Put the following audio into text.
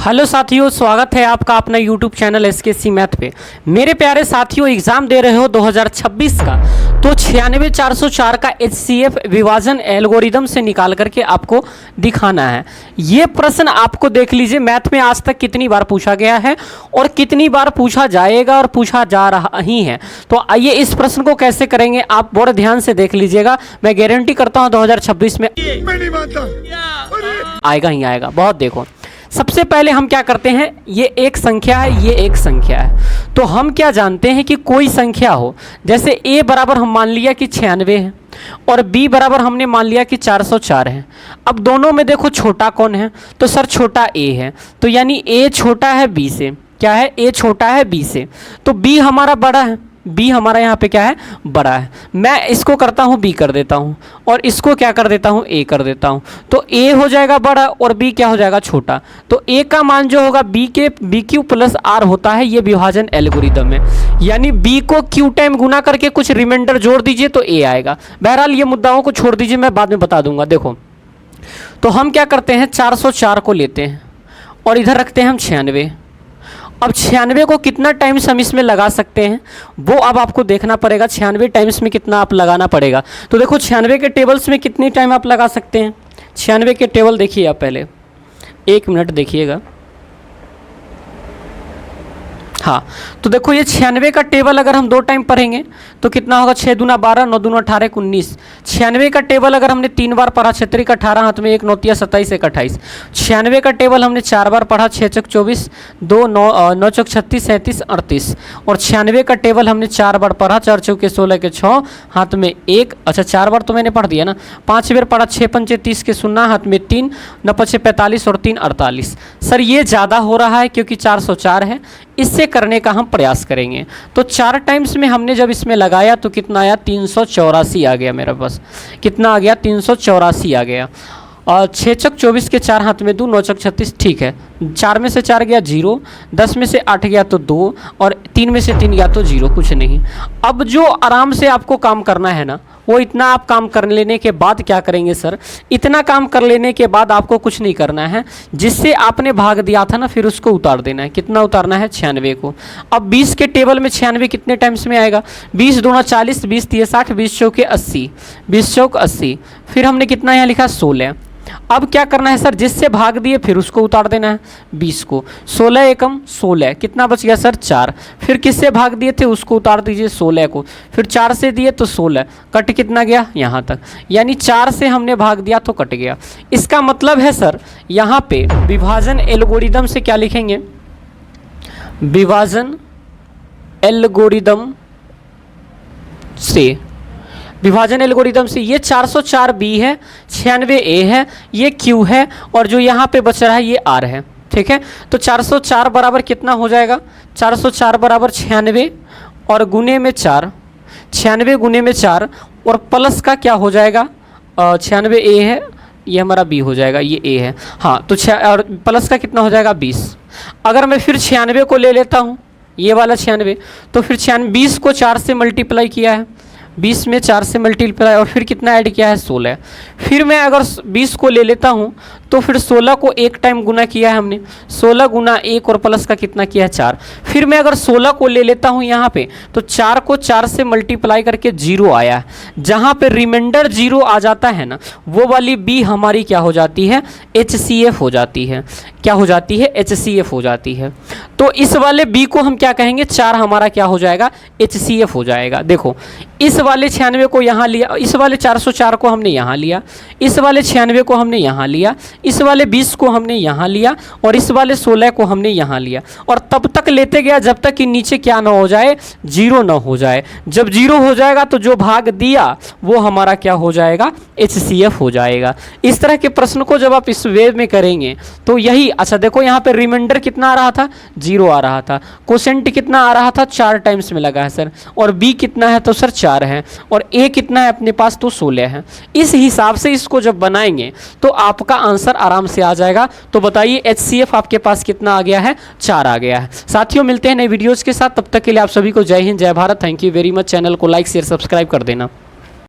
Hello साथियों, स्वागत है आपका अपना यूट्यूब चैनल एसकेसी मैथ पे। मेरे प्यारे साथियों, एग्जाम दे रहे हो 2026 का, तो 96404 का एचसीएफ विभाजन एल्गोरिदम से निकाल करके आपको दिखाना है। ये प्रश्न आपको देख लीजिए, मैथ में आज तक कितनी बार पूछा गया है और कितनी बार पूछा जाएगा और पूछा जा रहा ही है। तो आइए इस प्रश्न को कैसे करेंगे आप बड़े ध्यान से देख लीजिएगा। मैं गारंटी करता हूँ 2026 में आएगा ही आएगा। बहुत देखो, सबसे पहले हम क्या करते हैं, ये एक संख्या है, ये एक संख्या है, तो हम क्या जानते हैं कि कोई संख्या हो, जैसे a बराबर हम मान लिया कि 96 है और b बराबर हमने मान लिया कि 404 है। अब दोनों में देखो छोटा कौन है, तो सर छोटा a है, तो यानी a छोटा है b से। क्या है, a छोटा है b से, तो b हमारा बड़ा है, b हमारा यहाँ पे क्या है, बड़ा है। मैं इसको करता हूँ b कर देता हूँ और इसको क्या कर देता हूँ, a कर देता हूँ, तो a हो जाएगा बड़ा और b क्या हो जाएगा, छोटा। तो a का मान जो होगा bq प्लस r होता है, ये विभाजन एल्गोरिदम है। यानी b को q टाइम गुना करके कुछ रिमाइंडर जोड़ दीजिए तो a आएगा। बहरहाल ये मुद्दाओं को छोड़ दीजिए, मैं बाद में बता दूंगा। देखो, तो हम क्या करते हैं, 404 को लेते हैं और इधर रखते हैं हम 96। अब 96 को कितना टाइम्स हम इसमें लगा सकते हैं, वो अब आपको देखना पड़ेगा। 96 टाइम्स में कितना आप लगाना पड़ेगा, तो देखो 96 के टेबल्स में कितनी टाइम आप लगा सकते हैं। 96 के टेबल देखिए आप, पहले 1 मिनट देखिएगा। हाँ, तो देखो ये 96 का टेबल अगर हम 2 टाइम पढ़ेंगे तो कितना होगा, 6 दूना 12, 9 दूना 18, 19। 96 का टेबल अगर हमने 3 बार पढ़ा, 6 का 18 हाथ में 1 9 27 1 28। 96 का टेबल हमने 4 बार पढ़ा, 6 चौक 24, 2 9 चौक 36 37 38। और 96 का टेबल हमने 4 बार पढ़ा, 4 चौके 16 के 6 हाथ में 1, अच्छा 4 बार तो मैंने पढ़ दिया ना, 5 बार पढ़ा, 6 पंचे 30 के 0 हाथ में 3, 9 पचे 45 और 3 48। सर ये ज़्यादा हो रहा है क्योंकि 404 है, इससे करने का हम प्रयास करेंगे। तो 4 टाइम्स में हमने जब इसमें लगाया तो कितना आया, 384 आ गया मेरे पास। कितना आ गया, 384 आ गया। और 6 चौक 24 के 4 हाथ में 2, 9 चौक 36, ठीक है। 4 में से 4 गया 0, 10 में से 8 गया तो 2 और 3 में से 3 गया तो 0, कुछ नहीं। अब जो आराम से आपको काम करना है ना, वो इतना आप काम कर लेने के बाद क्या करेंगे सर, इतना काम कर लेने के बाद आपको कुछ नहीं करना है। जिससे आपने भाग दिया था ना, फिर उसको उतार देना है। कितना उतारना है, 96 को। अब 20 के टेबल में 96 कितने टाइम्स में आएगा, 20 दूना 40, 20 तिया 60, 20 चौके 80, 20 चौक 80। फिर हमने कितना यहाँ लिखा, 16। अब क्या करना है सर, जिससे भाग दिए फिर उसको उतार देना है 20 को। 16 एकम 16, कितना बच गया सर, 4। फिर किससे भाग दिए थे, उसको उतार दीजिए 16 को। फिर 4 से दिए तो 16, कट कितना गया, यहाँ तक। यानी 4 से हमने भाग दिया तो कट गया। इसका मतलब है सर, यहाँ पे विभाजन एल्गोरिदम से क्या लिखेंगे, विभाजन एल्गोरिदम से, विभाजन एल्गोरिदम से ये 404 बी है, 96 ए है, ये क्यू है और जो यहाँ पे बच रहा है ये आर है। ठीक है, तो 404 बराबर कितना हो जाएगा, 404 बराबर 96 और गुने में 4, 96 गुने में 4 और प्लस का क्या हो जाएगा, 96 ए है, ये हमारा बी हो जाएगा, ये ए है। हाँ, तो और प्लस का कितना हो जाएगा, 20। अगर मैं फिर 96 को ले लेता हूँ, ये वाला 96, तो फिर 20 को 4 से मल्टीप्लाई किया है, 20 में 4 से मल्टीप्लाई और फिर कितना ऐड किया है, 16। फिर मैं अगर 20 को ले लेता हूँ तो फिर 16 को 1 टाइम गुना किया है हमने, 16 गुना 1 और प्लस का कितना किया है, 4। फिर मैं अगर 16 को ले लेता हूँ यहाँ पे, तो 4 को 4 से मल्टीप्लाई करके 0 आया है। जहाँ पे रिमाइंडर 0 आ जाता है ना, वो वाली बी हमारी क्या हो जाती है, HCF हो जाती है। क्या हो जाती है, HCF हो जाती है। तो इस वाले बी को हम क्या कहेंगे, 4 हमारा क्या हो जाएगा, HCF हो जाएगा। देखो, इस वाले 96 को यहाँ लिया, इस वाले 404 को हमने यहाँ लिया, इस वाले 96 को हमने यहाँ लिया, इस वाले 20 को हमने यहाँ लिया और इस वाले 16 को हमने यहाँ लिया। और तब तक लेते गया जब तक कि नीचे क्या ना हो जाए, 0 ना हो जाए। जब 0 हो जाएगा तो जो भाग दिया वो हमारा क्या हो जाएगा, HCF हो जाएगा। इस तरह के प्रश्न को जब आप इस वे में करेंगे तो यही, अच्छा देखो यहाँ पे रिमाइंडर कितना आ रहा था, 0 आ रहा था। क्वोशेंट कितना आ रहा था, 4 टाइम्स में लगा है सर। और बी कितना है, तो सर 4 है। और ए कितना है अपने पास, तो 16 है। इस हिसाब से इसको जब बनाएंगे तो आपका आंसर आराम से आ जाएगा। तो बताइए HCF आपके पास कितना आ गया है, 4 आ गया है। साथियों, मिलते हैं नए वीडियोज़ के साथ, तब तक के लिए आप सभी को जय हिंद, जय Bharat. Thank you very much. Channel को लाइक शेयर सब्सक्राइब कर देना।